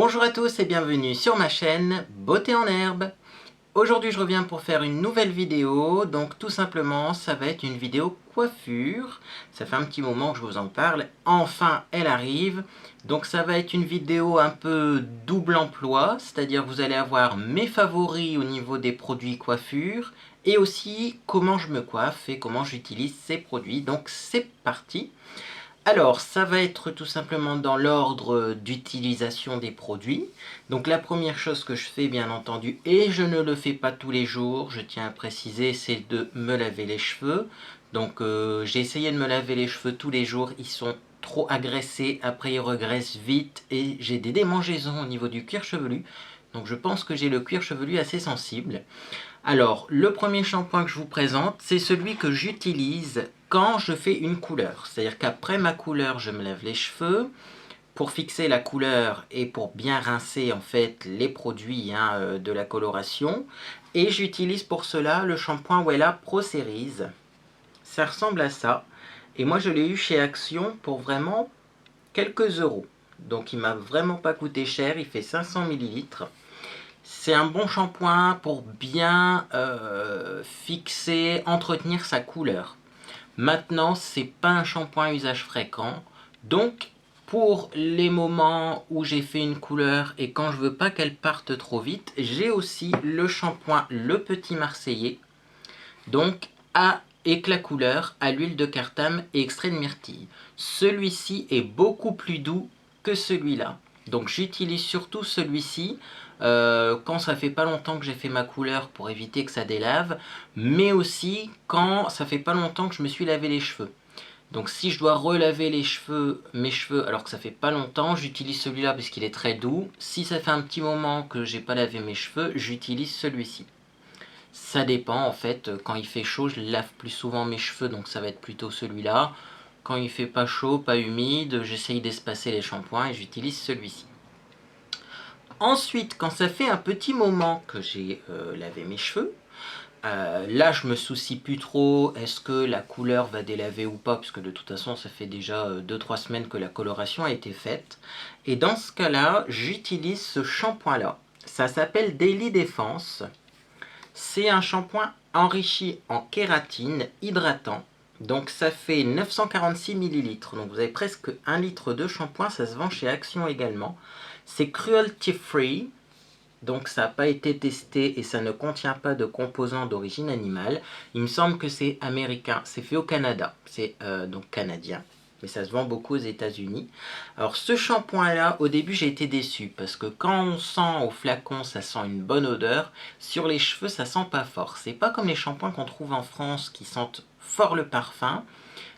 Bonjour à tous et bienvenue sur ma chaîne Beauté en herbe. Aujourd'hui je reviens pour faire une nouvelle vidéo, donc tout simplement ça va être une vidéo coiffure. Ça fait un petit moment que je vous en parle, enfin elle arrive. Donc ça va être une vidéo un peu double emploi, c'est-à-dire vous allez avoir mes favoris au niveau des produits coiffure et aussi comment je me coiffe et comment j'utilise ces produits. Donc c'est parti. Alors, ça va être tout simplement dans l'ordre d'utilisation des produits. Donc la première chose que je fais, bien entendu, et je ne le fais pas tous les jours, je tiens à préciser, c'est de me laver les cheveux. Donc j'ai essayé de me laver les cheveux tous les jours, ils sont trop agressés, après ils regressent vite et j'ai des démangeaisons au niveau du cuir chevelu. Donc je pense que j'ai le cuir chevelu assez sensible. Alors, le premier shampoing que je vous présente, c'est celui que j'utilise quand je fais une couleur. C'est-à-dire qu'après ma couleur, je me lave les cheveux pour fixer la couleur et pour bien rincer en fait les produits de la coloration. Et j'utilise pour cela le shampoing Wella Pro Series. Ça ressemble à ça. Et moi, je l'ai eu chez Action pour vraiment quelques euros. Donc, il m'a vraiment pas coûté cher. Il fait 500 millilitres. C'est un bon shampoing pour bien fixer, entretenir sa couleur. Maintenant, c'est pas un shampoing à usage fréquent. Donc, pour les moments où j'ai fait une couleur et quand je veux pas qu'elle parte trop vite, j'ai aussi le shampoing Le Petit Marseillais. Donc, à éclat couleur, à l'huile de cartame et extrait de myrtille. Celui-ci est beaucoup plus doux que celui-là. Donc j'utilise surtout celui-ci quand ça fait pas longtemps que j'ai fait ma couleur pour éviter que ça délave, mais aussi quand ça fait pas longtemps que je me suis lavé les cheveux. Donc si je dois relaver mes cheveux alors que ça fait pas longtemps, j'utilise celui-là parce qu'il est très doux. Si ça fait un petit moment que j'ai pas lavé mes cheveux, j'utilise celui-ci. Ça dépend en fait, quand il fait chaud je lave plus souvent mes cheveux donc ça va être plutôt celui-là. Quand il fait pas chaud, pas humide, j'essaye d'espacer les shampoings et j'utilise celui-ci. Ensuite, quand ça fait un petit moment que j'ai lavé mes cheveux, là je me soucie plus trop, est-ce que la couleur va délaver ou pas, puisque de toute façon ça fait déjà 2-3 semaines que la coloration a été faite. Et dans ce cas-là, j'utilise ce shampoing-là. Ça s'appelle Daily Defense. C'est un shampoing enrichi en kératine hydratant. Donc ça fait 946 millilitres. Donc vous avez presque 1 litre de shampoing. Ça se vend chez Action également. C'est cruelty free. Donc ça n'a pas été testé et ça ne contient pas de composants d'origine animale. Il me semble que c'est américain. C'est fait au Canada. C'est donc canadien. Mais ça se vend beaucoup aux États-Unis. Alors ce shampoing-là, au début j'ai été déçu parce que quand on sent au flacon, ça sent une bonne odeur. Sur les cheveux, ça sent pas fort. C'est pas comme les shampoings qu'on trouve en France qui sentent fort le parfum.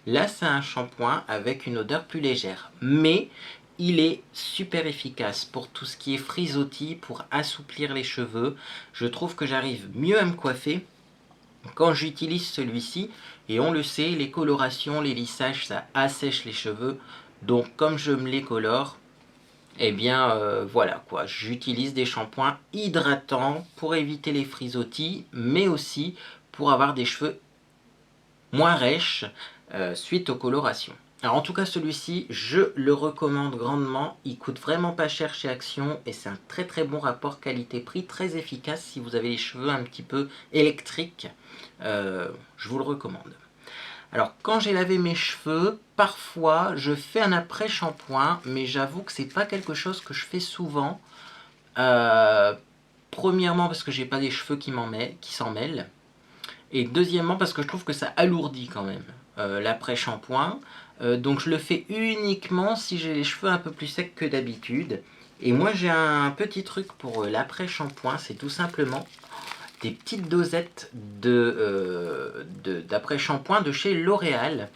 Là, c'est un shampoing avec une odeur plus légère. Mais il est super efficace pour tout ce qui est frisottis, pour assouplir les cheveux. Je trouve que j'arrive mieux à me coiffer quand j'utilise celui-ci. Et on le sait, les colorations, les lissages, ça assèche les cheveux. Donc comme je me les colore, eh bien voilà quoi, j'utilise des shampoings hydratants pour éviter les frisottis, mais aussi pour avoir des cheveux moins rêches suite aux colorations. Alors en tout cas celui-ci, je le recommande grandement, il coûte vraiment pas cher chez Action et c'est un très très bon rapport qualité-prix, très efficace si vous avez les cheveux un petit peu électriques, je vous le recommande. Alors quand j'ai lavé mes cheveux, parfois je fais un après-shampoing, mais j'avoue que c'est pas quelque chose que je fais souvent. Premièrement parce que j'ai pas des cheveux qui s'en mêlent. Et deuxièmement parce que je trouve que ça alourdit quand même l'après-shampoing. Donc je le fais uniquement si j'ai les cheveux un peu plus secs que d'habitude. Et moi j'ai un petit truc pour l'après-shampoing, c'est tout simplement des petites dosettes d'après-shampoing de chez L'Oréal.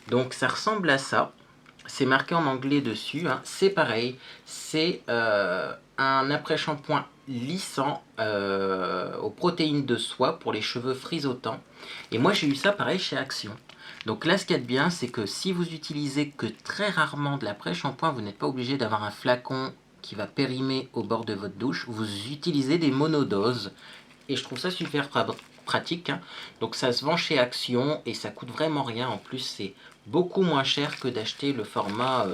Donc ça ressemble à ça. C'est marqué en anglais dessus. Hein. C'est pareil. C'est un après-shampoing lissant aux protéines de soie pour les cheveux frisotants. Et moi j'ai eu ça pareil chez Action. Donc là ce qu'il y a de bien c'est que si vous utilisez que très rarement de l'après-shampoing, vous n'êtes pas obligé d'avoir un flacon qui va périmer au bord de votre douche. Vous utilisez des monodoses. Et je trouve ça super pratique. Hein. Donc ça se vend chez Action et ça coûte vraiment rien. En plus c'est beaucoup moins cher que d'acheter le format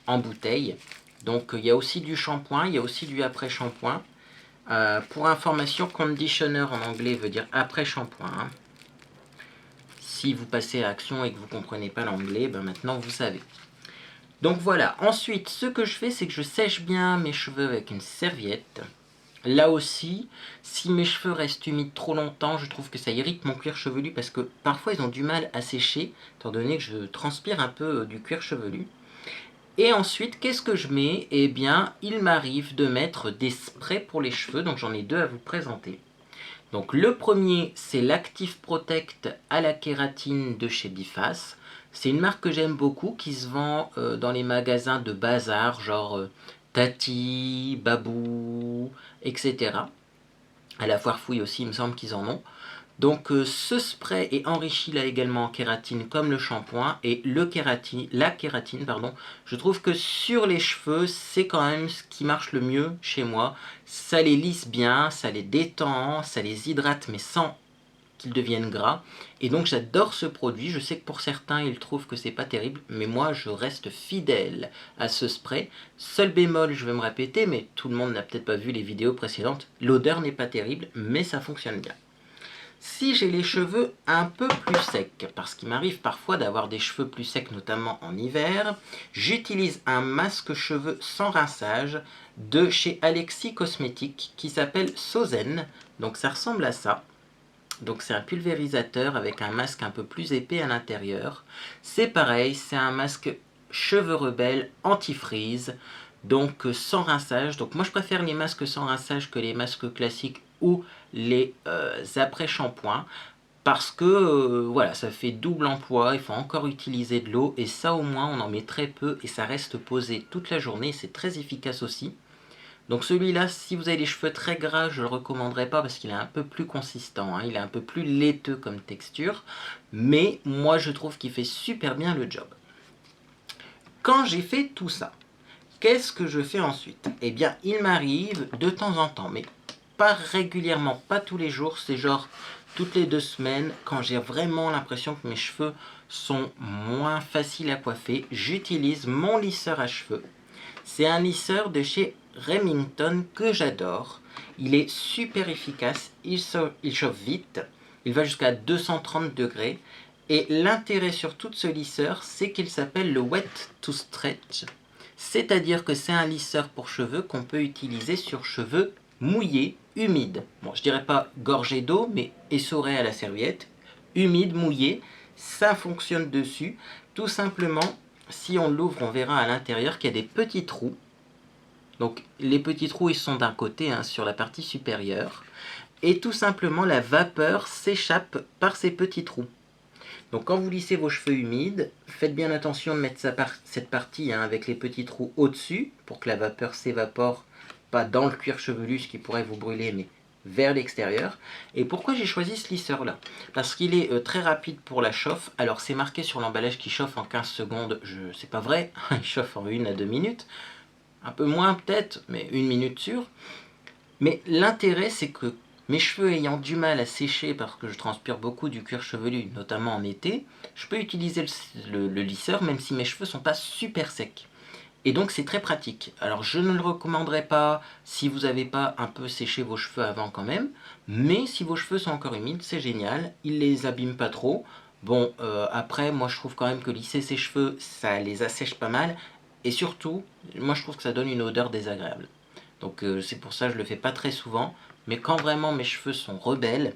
en bouteille. Donc il y a aussi du shampoing, il y a aussi du après-shampoing. Pour information, conditioner en anglais veut dire après-shampoing. Hein. Si vous passez à action et que vous ne comprenez pas l'anglais, ben maintenant vous savez. Donc voilà, ensuite ce que je fais, c'est que je sèche bien mes cheveux avec une serviette. Là aussi, si mes cheveux restent humides trop longtemps, je trouve que ça irrite mon cuir chevelu parce que parfois ils ont du mal à sécher, étant donné que je transpire un peu du cuir chevelu. Et ensuite, qu'est-ce que je mets? Eh bien, il m'arrive de mettre des sprays pour les cheveux, donc j'en ai deux à vous présenter. Donc le premier, c'est l'Active Protect à la kératine de chez Biface. C'est une marque que j'aime beaucoup, qui se vend dans les magasins de bazar, genre Tati, Babou, etc. À la Foire Fouille aussi, il me semble qu'ils en ont. Donc ce spray est enrichi là également en kératine comme le shampoing. Et la kératine, pardon, je trouve que sur les cheveux, c'est quand même ce qui marche le mieux chez moi. Ça les lisse bien, ça les détend, ça les hydrate mais sans qu'ils deviennent gras. Et donc j'adore ce produit. Je sais que pour certains, ils trouvent que c'est pas terrible. Mais moi, je reste fidèle à ce spray. Seul bémol, je vais me répéter, mais tout le monde n'a peut-être pas vu les vidéos précédentes. L'odeur n'est pas terrible, mais ça fonctionne bien. Si j'ai les cheveux un peu plus secs, parce qu'il m'arrive parfois d'avoir des cheveux plus secs, notamment en hiver, j'utilise un masque cheveux sans rinçage de chez Alexis Cosmétiques qui s'appelle Sozen. Donc ça ressemble à ça. Donc c'est un pulvérisateur avec un masque un peu plus épais à l'intérieur. C'est pareil, c'est un masque cheveux rebelles anti-frizz, donc sans rinçage. Donc moi je préfère les masques sans rinçage que les masques classiques ou les après-shampoings. Parce que voilà, ça fait double emploi, il faut encore utiliser de l'eau. Et ça au moins on en met très peu et ça reste posé toute la journée. C'est très efficace aussi. Donc celui-là, si vous avez les cheveux très gras, je ne le recommanderais pas parce qu'il est un peu plus consistant, hein. Il est un peu plus laiteux comme texture, mais moi je trouve qu'il fait super bien le job. Quand j'ai fait tout ça, qu'est-ce que je fais ensuite? Eh bien, il m'arrive de temps en temps, mais pas régulièrement, pas tous les jours, c'est genre toutes les 2 semaines, quand j'ai vraiment l'impression que mes cheveux sont moins faciles à coiffer, j'utilise mon lisseur à cheveux. C'est un lisseur de chez Remington que j'adore. Il est super efficace, il chauffe vite, il va jusqu'à 230 degrés. Et l'intérêt surtout de ce lisseur, c'est qu'il s'appelle le Wet to Stretch. C'est-à-dire que c'est un lisseur pour cheveux qu'on peut utiliser sur cheveux mouillés, humides. Bon, je dirais pas gorgé d'eau, mais essoré à la serviette. Humide, mouillé, ça fonctionne dessus. Tout simplement, si on l'ouvre, on verra à l'intérieur qu'il y a des petits trous. Donc les petits trous, ils sont d'un côté, hein, sur la partie supérieure. Et tout simplement, la vapeur s'échappe par ces petits trous. Donc quand vous lissez vos cheveux humides, faites bien attention de mettre cette partie, hein, avec les petits trous au-dessus, pour que la vapeur s'évapore, pas dans le cuir chevelu, ce qui pourrait vous brûler, mais vers l'extérieur. Et pourquoi j'ai choisi ce lisseur-là? Parce qu'il est très rapide pour la chauffe. Alors c'est marqué sur l'emballage qu'il chauffe en 15 secondes, c'est pas vrai, il chauffe en 1 à 2 minutes. Un peu moins peut-être, mais 1 minute sûre. Mais l'intérêt, c'est que mes cheveux ayant du mal à sécher parce que je transpire beaucoup du cuir chevelu, notamment en été, je peux utiliser le lisseur même si mes cheveux sont pas super secs. Et donc c'est très pratique. Alors je ne le recommanderais pas si vous n'avez pas un peu séché vos cheveux avant quand même, mais si vos cheveux sont encore humides, c'est génial, il les abîme pas trop. Bon, après, moi je trouve quand même que lisser ses cheveux, ça les assèche pas mal, et surtout, moi je trouve que ça donne une odeur désagréable. Donc c'est pour ça que je le fais pas très souvent, mais quand vraiment mes cheveux sont rebelles,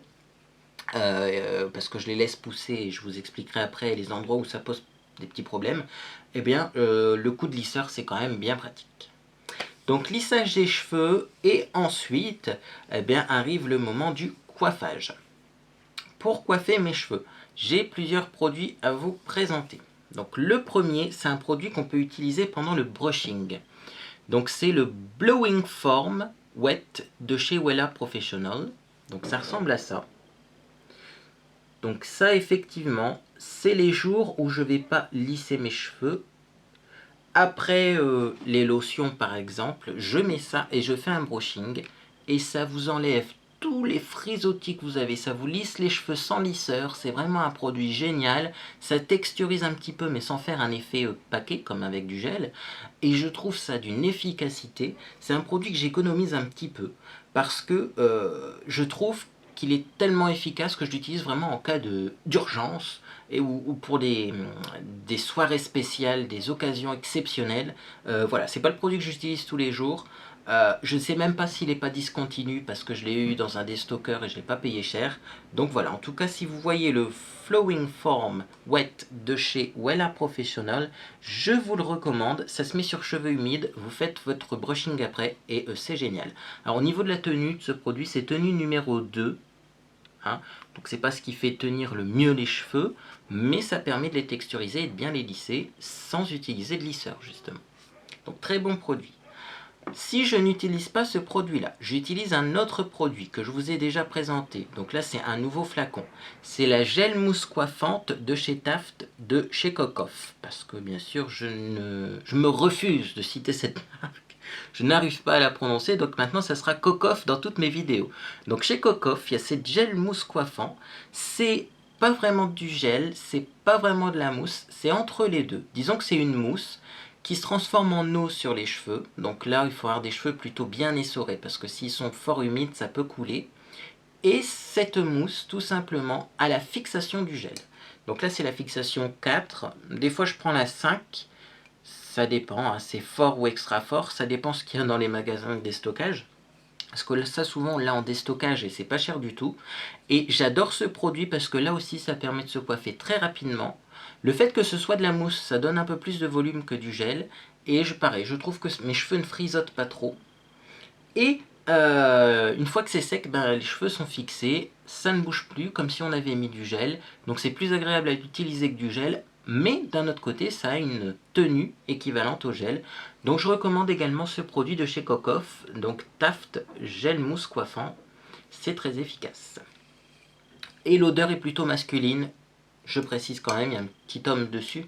parce que je les laisse pousser et je vous expliquerai après les endroits où ça pose des petits problèmes, eh bien le coup de lisseur c'est quand même bien pratique. Donc lissage des cheveux et ensuite eh bien, arrive le moment du coiffage. Pour coiffer mes cheveux, j'ai plusieurs produits à vous présenter. Donc le premier, c'est un produit qu'on peut utiliser pendant le brushing. Donc c'est le Blowing Form Wet de chez Wella Professional. Donc ça ressemble à ça. Donc ça effectivement, c'est les jours où je ne vais pas lisser mes cheveux. Après les lotions par exemple, je mets ça et je fais un brushing. Et ça vous enlève tous les frisottis que vous avez. Ça vous lisse les cheveux sans lisseur. C'est vraiment un produit génial. Ça texturise un petit peu mais sans faire un effet paquet comme avec du gel. Et je trouve ça d'une efficacité. C'est un produit que j'économise un petit peu parce que je trouve qu'il est tellement efficace que je l'utilise vraiment en cas d'urgence ou pour des soirées spéciales, des occasions exceptionnelles. Voilà, c'est pas le produit que j'utilise tous les jours. Je ne sais même pas s'il n'est pas discontinu parce que je l'ai eu dans un déstocker et je ne l'ai pas payé cher. Donc voilà, en tout cas, si vous voyez le Flowing Form Wet de chez Wella Professional, je vous le recommande. Ça se met sur cheveux humides, vous faites votre brushing après et c'est génial. Alors au niveau de la tenue de ce produit, c'est tenue numéro 2. Hein, donc c'est pas ce qui fait tenir le mieux les cheveux, mais ça permet de les texturiser et de bien les lisser sans utiliser de lisseur justement. Donc très bon produit. Si je n'utilise pas ce produit-là, j'utilise un autre produit que je vous ai déjà présenté. Donc là, c'est un nouveau flacon. C'est la gel mousse coiffante de chez Taft, de chez Cocoff. Parce que bien sûr, je me refuse de citer cette marque. Je n'arrive pas à la prononcer, donc maintenant, ça sera Cocoff dans toutes mes vidéos. Donc chez Cocoff, il y a cette gel mousse coiffant. C'est pas vraiment du gel, c'est pas vraiment de la mousse, c'est entre les deux. Disons que c'est une mousse qui se transforme en eau sur les cheveux. Donc là, il faut avoir des cheveux plutôt bien essorés parce que s'ils sont fort humides, ça peut couler. Et cette mousse, tout simplement, a la fixation du gel. Donc là, c'est la fixation 4. Des fois, je prends la 5. Ça dépend, hein, c'est fort ou extra fort. Ça dépend ce qu'il y a dans les magasins de déstockage. Parce que ça, souvent, on l'a en déstockage et c'est pas cher du tout. Et j'adore ce produit parce que là aussi, ça permet de se coiffer très rapidement. Le fait que ce soit de la mousse, ça donne un peu plus de volume que du gel. Et pareil, je trouve que mes cheveux ne frisotent pas trop. Et une fois que c'est sec, ben, les cheveux sont fixés. Ça ne bouge plus, comme si on avait mis du gel. Donc c'est plus agréable à utiliser que du gel. Mais d'un autre côté, ça a une tenue équivalente au gel. Donc je recommande également ce produit de chez Cocoff. Donc Taft Gel Mousse Coiffant. C'est très efficace. Et l'odeur est plutôt masculine. Je précise quand même, il y a un petit homme dessus.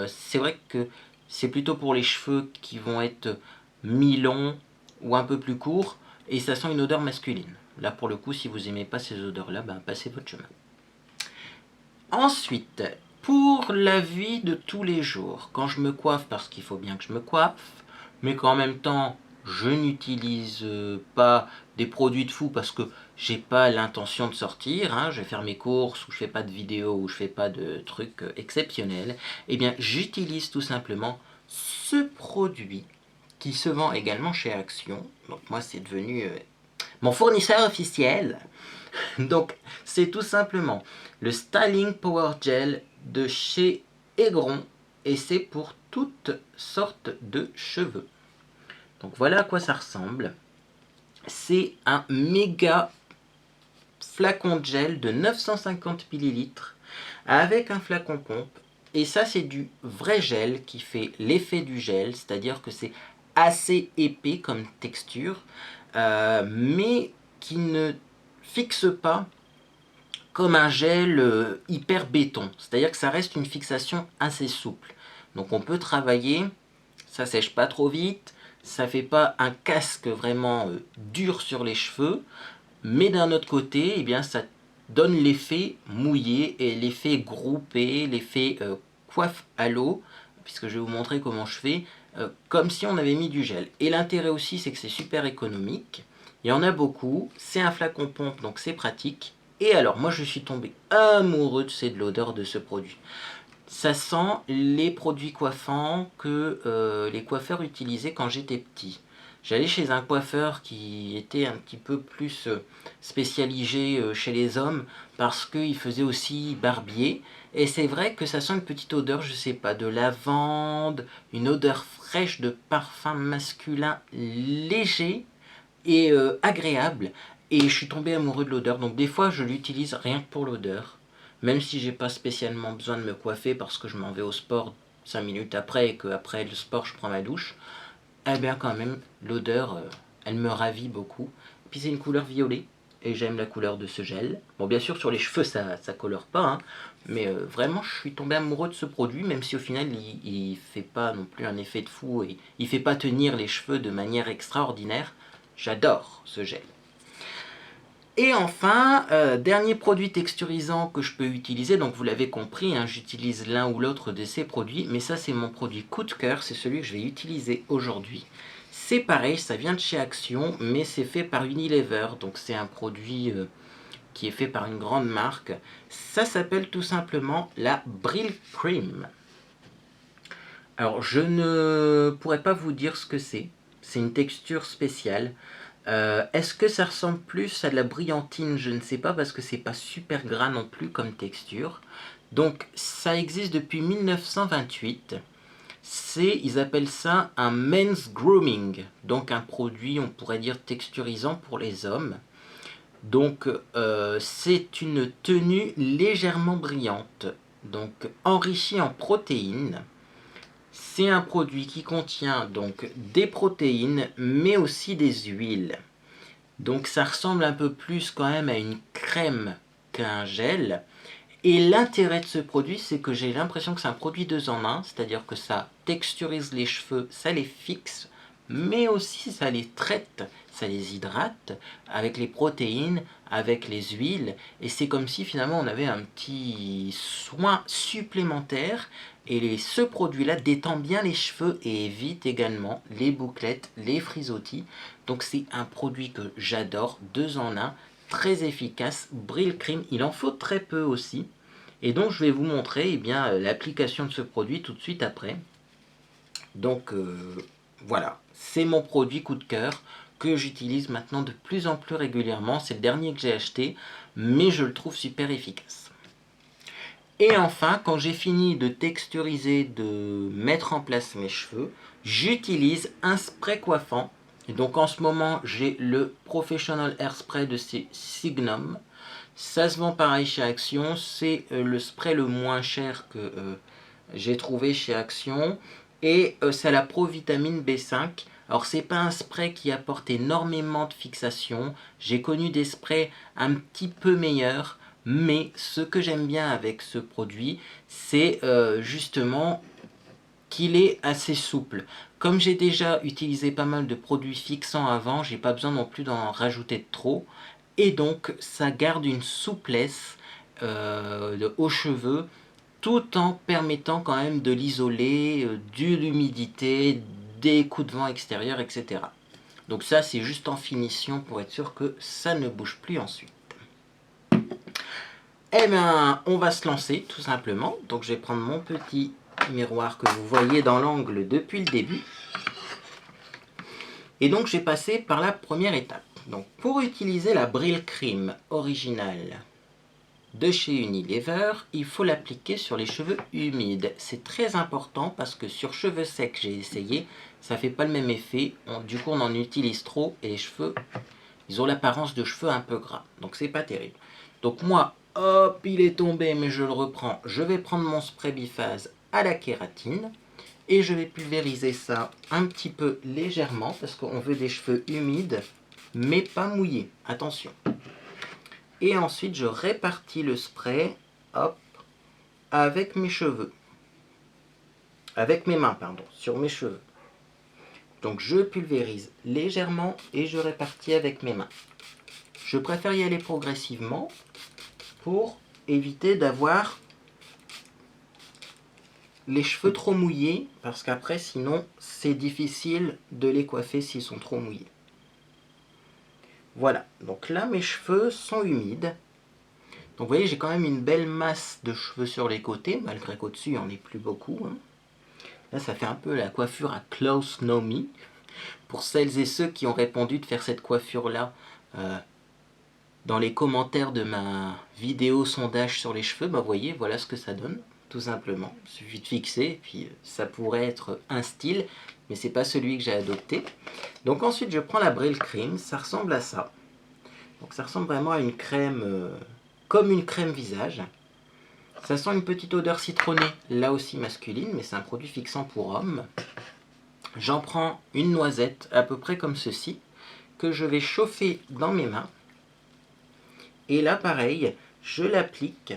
C'est vrai que c'est plutôt pour les cheveux qui vont être mi-longs ou un peu plus courts. Et ça sent une odeur masculine. Là pour le coup, si vous n'aimez pas ces odeurs-là, ben, passez votre chemin. Ensuite, pour la vie de tous les jours, quand je me coiffe, parce qu'il faut bien que je me coiffe, mais qu'en même temps, je n'utilise pas des produits de fou parce que j'ai pas l'intention de sortir, hein, je vais faire mes courses, ou je fais pas de vidéos, ou je fais pas de trucs exceptionnels, eh bien j'utilise tout simplement ce produit qui se vend également chez Action. Donc moi c'est devenu mon fournisseur officiel. Donc c'est tout simplement le Styling Power Gel de chez Aigron et c'est pour toutes sortes de cheveux. Donc voilà à quoi ça ressemble. C'est un méga flacon de gel de 950 ml avec un flacon pompe. Et ça c'est du vrai gel qui fait l'effet du gel, c'est-à-dire que c'est assez épais comme texture, mais qui ne fixe pas comme un gel hyper béton. C'est-à-dire que ça reste une fixation assez souple. Donc on peut travailler, ça sèche pas trop vite, ça fait pas un casque vraiment dur sur les cheveux, mais d'un autre côté, eh bien, ça donne l'effet mouillé et l'effet groupé, l'effet coiffe à l'eau, puisque je vais vous montrer comment je fais, comme si on avait mis du gel. Et l'intérêt aussi, c'est que c'est super économique. Il y en a beaucoup, c'est un flacon pompe, donc c'est pratique. Et alors, moi je suis tombé amoureux de l'odeur de ce produit. Ça sent les produits coiffants que les coiffeurs utilisaient quand j'étais petit. J'allais chez un coiffeur qui était un petit peu plus spécialisé chez les hommes parce qu'il faisait aussi barbier. Et c'est vrai que ça sent une petite odeur, je sais pas, de lavande, une odeur fraîche de parfum masculin léger et agréable. Et je suis tombé amoureux de l'odeur. Donc des fois, je l'utilise rien que pour l'odeur. Même si j'ai pas spécialement besoin de me coiffer parce que je m'en vais au sport 5 minutes après et qu'après le sport, je prends ma douche. Eh bien quand même, l'odeur, elle me ravit beaucoup. Puis c'est une couleur violet. Et j'aime la couleur de ce gel. Bon, bien sûr, sur les cheveux, ça colore pas. Hein, mais vraiment, je suis tombé amoureux de ce produit. Même si au final, il fait pas non plus un effet de fou. Et il fait pas tenir les cheveux de manière extraordinaire. J'adore ce gel. Et enfin, dernier produit texturisant que je peux utiliser, donc vous l'avez compris, hein, j'utilise l'un ou l'autre de ces produits, mais ça c'est mon produit coup de cœur, c'est celui que je vais utiliser aujourd'hui. C'est pareil, ça vient de chez Action, mais c'est fait par Unilever, donc c'est un produit qui est fait par une grande marque. Ça s'appelle tout simplement la Brylcreem. Alors je ne pourrais pas vous dire ce que c'est une texture spéciale. Est-ce que ça ressemble plus à de la brillantine? Je ne sais pas parce que c'est pas super gras non plus comme texture. Donc ça existe depuis 1928. Ils appellent ça un men's grooming, donc un produit, on pourrait dire texturisant pour les hommes. Donc c'est une tenue légèrement brillante, donc enrichie en protéines. C'est un produit qui contient donc des protéines, mais aussi des huiles. Donc ça ressemble un peu plus quand même à une crème qu'un gel. Et l'intérêt de ce produit, c'est que j'ai l'impression que c'est un produit 2 en 1, c'est-à-dire que ça texturise les cheveux, ça les fixe, mais aussi ça les traite, ça les hydrate avec les protéines, avec les huiles, et c'est comme si finalement on avait un petit soin supplémentaire, et ce produit-là détend bien les cheveux et évite également les bouclettes, les frisottis. Donc c'est un produit que j'adore, 2 en 1, très efficace, Brylcreem, il en faut très peu aussi. Et donc je vais vous montrer eh bien, l'application de ce produit tout de suite après. Donc voilà, c'est mon produit coup de cœur que j'utilise maintenant de plus en plus régulièrement. C'est le dernier que j'ai acheté, mais je le trouve super efficace. Et enfin, quand j'ai fini de texturiser, de mettre en place mes cheveux, j'utilise un spray coiffant. Et donc en ce moment, j'ai le Professional Hairspray de chez Signum. Ça se vend pareil chez Action. C'est le spray le moins cher que j'ai trouvé chez Action. Et c'est la Pro Vitamine B5. Alors c'est pas un spray qui apporte énormément de fixation. J'ai connu des sprays un petit peu meilleurs. Mais ce que j'aime bien avec ce produit, c'est justement qu'il est assez souple. Comme j'ai déjà utilisé pas mal de produits fixants avant, j'ai pas besoin non plus d'en rajouter de trop. Et donc ça garde une souplesse aux cheveux tout en permettant quand même de l'isoler de l'humidité, des coups de vent extérieurs, etc. Donc ça c'est juste en finition pour être sûr que ça ne bouge plus ensuite. Eh bien, on va se lancer tout simplement. Donc je vais prendre mon petit miroir que vous voyez dans l'angle depuis le début. Et donc j'ai passé par la première étape. Donc pour utiliser la Brylcreem originale de chez Unilever, il faut l'appliquer sur les cheveux humides. C'est très important parce que sur cheveux secs, j'ai essayé, ça fait pas le même effet. Du coup on en utilise trop et les cheveux, ils ont l'apparence de cheveux un peu gras. Donc c'est pas terrible. Donc moi, hop, il est tombé, mais je le reprends. Je vais prendre mon spray biphase à la kératine. Et je vais pulvériser ça un petit peu légèrement, parce qu'on veut des cheveux humides, mais pas mouillés. Attention. Et ensuite, je répartis le spray, hop, avec mes cheveux. Avec mes mains, pardon, sur mes cheveux. Donc je pulvérise légèrement et je répartis avec mes mains. Je préfère y aller progressivement pour éviter d'avoir les cheveux trop mouillés, parce qu'après sinon c'est difficile de les coiffer s'ils sont trop mouillés. Voilà, donc là mes cheveux sont humides. Donc vous voyez, j'ai quand même une belle masse de cheveux sur les côtés, malgré qu'au-dessus il n'y en ait plus beaucoup. Hein. Là ça fait un peu la coiffure à Klaus Nomi. Pour celles et ceux qui ont répondu de faire cette coiffure là dans les commentaires de ma vidéo sondage sur les cheveux, bah vous voyez, voilà ce que ça donne. Tout simplement, il suffit de fixer, et puis ça pourrait être un style, mais c'est pas celui que j'ai adopté. Donc ensuite je prends la Brylcreem, ça ressemble à ça. Donc ça ressemble vraiment à une crème, comme une crème visage. Ça sent une petite odeur citronnée, là aussi masculine, mais c'est un produit fixant pour hommes. J'en prends une noisette, à peu près comme ceci, que je vais chauffer dans mes mains. Et là pareil, je l'applique.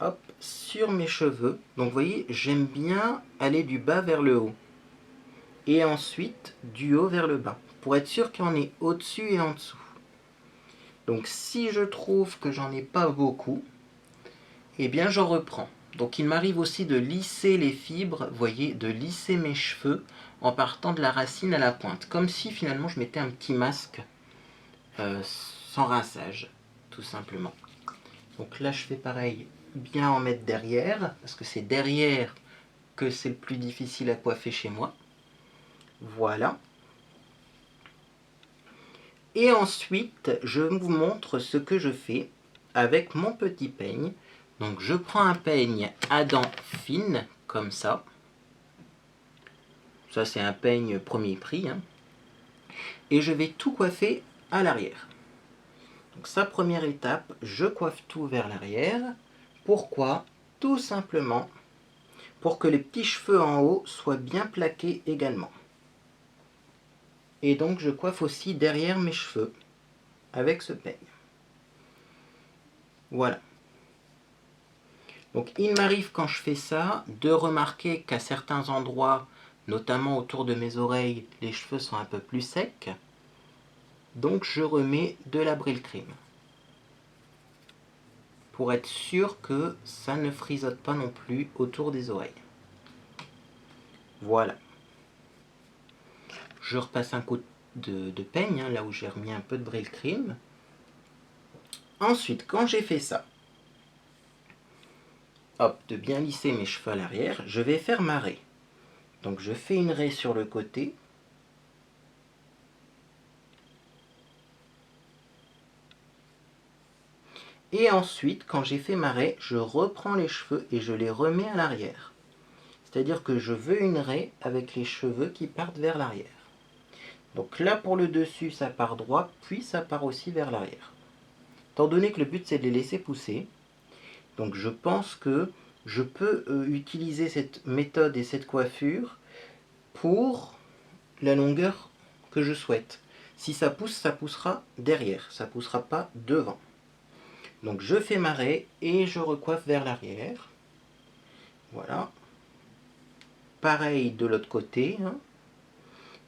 Hop, sur mes cheveux. Donc vous voyez, j'aime bien aller du bas vers le haut. Et ensuite, du haut vers le bas. Pour être sûr qu'il y en ait au-dessus et en dessous. Donc si je trouve que j'en ai pas beaucoup, eh bien j'en reprends. Donc il m'arrive aussi de lisser les fibres, vous voyez, de lisser mes cheveux en partant de la racine à la pointe. Comme si finalement je mettais un petit masque sans rinçage, tout simplement. Donc là je fais pareil, bien en mettre derrière, parce que c'est derrière que c'est le plus difficile à coiffer chez moi. Voilà. Et ensuite, je vous montre ce que je fais avec mon petit peigne. Donc je prends un peigne à dents fines, comme ça. Ça c'est un peigne premier prix. Hein. Et je vais tout coiffer à l'arrière. Donc ça, première étape, je coiffe tout vers l'arrière. Pourquoi? Tout simplement pour que les petits cheveux en haut soient bien plaqués également. Et donc je coiffe aussi derrière mes cheveux avec ce peigne. Voilà. Donc il m'arrive quand je fais ça de remarquer qu'à certains endroits, notamment autour de mes oreilles, les cheveux sont un peu plus secs. Donc je remets de la Brylcreem. Pour être sûr que ça ne frisote pas non plus autour des oreilles. Voilà. Je repasse un coup de peigne, hein, là où j'ai remis un peu de Brylcreem. Ensuite, quand j'ai fait ça, hop, de bien lisser mes cheveux à l'arrière, je vais faire ma raie. Donc je fais une raie sur le côté. Et ensuite, quand j'ai fait ma raie, je reprends les cheveux et je les remets à l'arrière. C'est-à-dire que je veux une raie avec les cheveux qui partent vers l'arrière. Donc là, pour le dessus, ça part droit, puis ça part aussi vers l'arrière. Étant donné que le but, c'est de les laisser pousser, donc je pense que je peux utiliser cette méthode et cette coiffure pour la longueur que je souhaite. Si ça pousse, ça poussera derrière, ça ne poussera pas devant. Donc je fais ma raie et je recoiffe vers l'arrière. Voilà. Pareil de l'autre côté. Hein.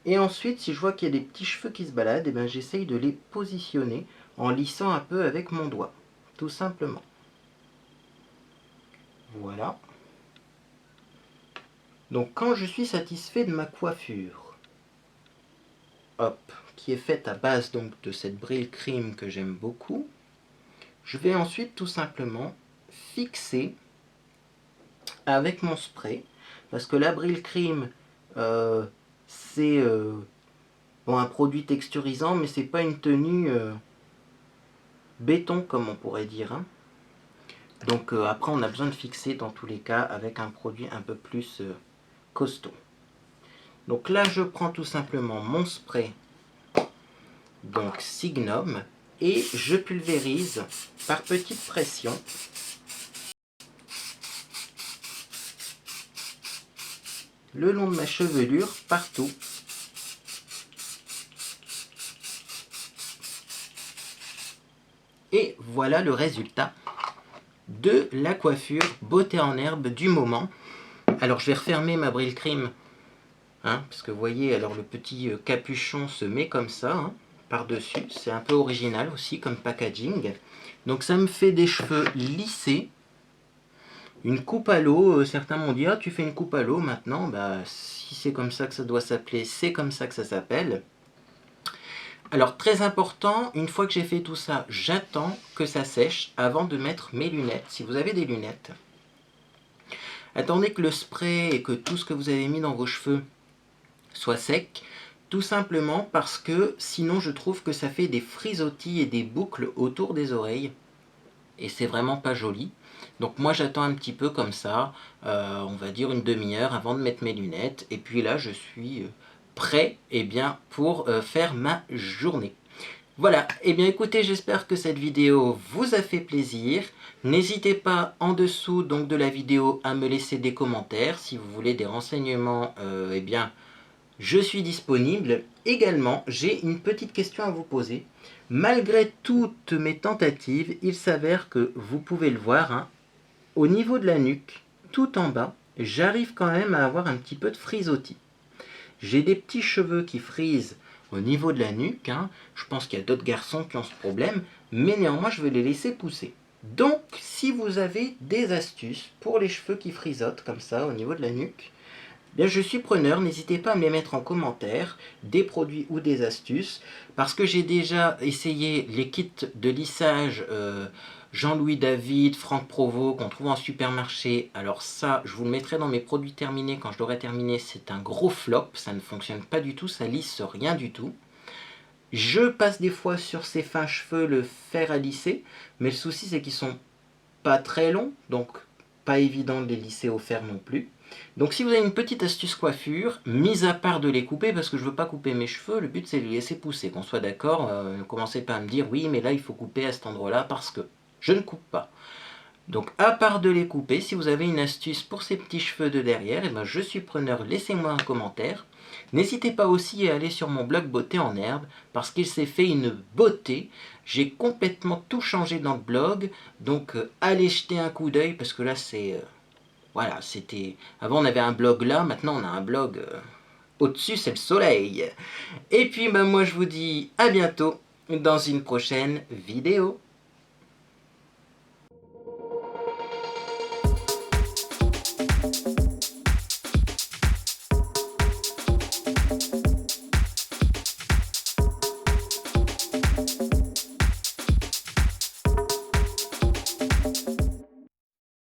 Et ensuite, si je vois qu'il y a des petits cheveux qui se baladent, eh ben, j'essaye de les positionner en lissant un peu avec mon doigt. Tout simplement. Voilà. Donc quand je suis satisfait de ma coiffure, hop, qui est faite à base donc de cette Brylcreem que j'aime beaucoup, je vais ensuite tout simplement fixer avec mon spray, parce que la Brylcreem, c'est bon, un produit texturisant, mais c'est pas une tenue béton comme on pourrait dire. Hein. Donc après on a besoin de fixer dans tous les cas avec un produit un peu plus costaud. Donc là je prends tout simplement mon spray, donc Signum, et je pulvérise par petite pression. Le long de ma chevelure, partout. Et voilà le résultat de la coiffure beauté en herbe du moment. Alors je vais refermer ma Brylcreem, hein, parce que vous voyez, alors le petit capuchon se met comme ça, hein, par-dessus. C'est un peu original aussi comme packaging. Donc ça me fait des cheveux lissés. Une coupe à l'eau, certains m'ont dit « Ah, tu fais une coupe à l'eau maintenant ?» Bah, si c'est comme ça que ça doit s'appeler, c'est comme ça que ça s'appelle. Alors, très important, une fois que j'ai fait tout ça, j'attends que ça sèche avant de mettre mes lunettes, si vous avez des lunettes. Attendez que le spray et que tout ce que vous avez mis dans vos cheveux soit sec, tout simplement parce que sinon je trouve que ça fait des frisottis et des boucles autour des oreilles. Et c'est vraiment pas joli. Donc moi j'attends un petit peu comme ça, on va dire une demi-heure avant de mettre mes lunettes. Et puis là je suis prêt pour faire ma journée. Voilà, et bien écoutez, j'espère que cette vidéo vous a fait plaisir. N'hésitez pas en dessous donc de la vidéo à me laisser des commentaires. Si vous voulez des renseignements, je suis disponible. Également, j'ai une petite question à vous poser. Malgré toutes mes tentatives, il s'avère que vous pouvez le voir, hein, au niveau de la nuque, tout en bas, j'arrive quand même à avoir un petit peu de frisottis. J'ai des petits cheveux qui frisent au niveau de la nuque. Hein. Je pense qu'il y a d'autres garçons qui ont ce problème, mais néanmoins je vais les laisser pousser. Donc si vous avez des astuces pour les cheveux qui frisottent comme ça au niveau de la nuque, bien, je suis preneur, n'hésitez pas à me les mettre en commentaire, des produits ou des astuces, parce que j'ai déjà essayé les kits de lissage Jean-Louis David, Franck Provost, qu'on trouve en supermarché. Alors ça, je vous le mettrai dans mes produits terminés quand je l'aurai terminé, c'est un gros flop, ça ne fonctionne pas du tout, ça lisse rien du tout. Je passe des fois sur ces fins cheveux le fer à lisser, mais le souci c'est qu'ils sont pas très longs, donc pas évident de les lisser au fer non plus. Donc si vous avez une petite astuce coiffure, mis à part de les couper, parce que je veux pas couper mes cheveux, le but c'est de les laisser pousser, qu'on soit d'accord, ne commencez pas à me dire oui mais là il faut couper à cet endroit là parce que je ne coupe pas. Donc à part de les couper, si vous avez une astuce pour ces petits cheveux de derrière, et ben je suis preneur, laissez-moi un commentaire. N'hésitez pas aussi à aller sur mon blog Beauté en Herbe, parce qu'il s'est fait une beauté. J'ai complètement tout changé dans le blog, donc allez jeter un coup d'œil, parce que là c'est... voilà, c'était... Avant on avait un blog là, maintenant on a un blog au-dessus, c'est le soleil. Et puis ben, moi je vous dis à bientôt dans une prochaine vidéo.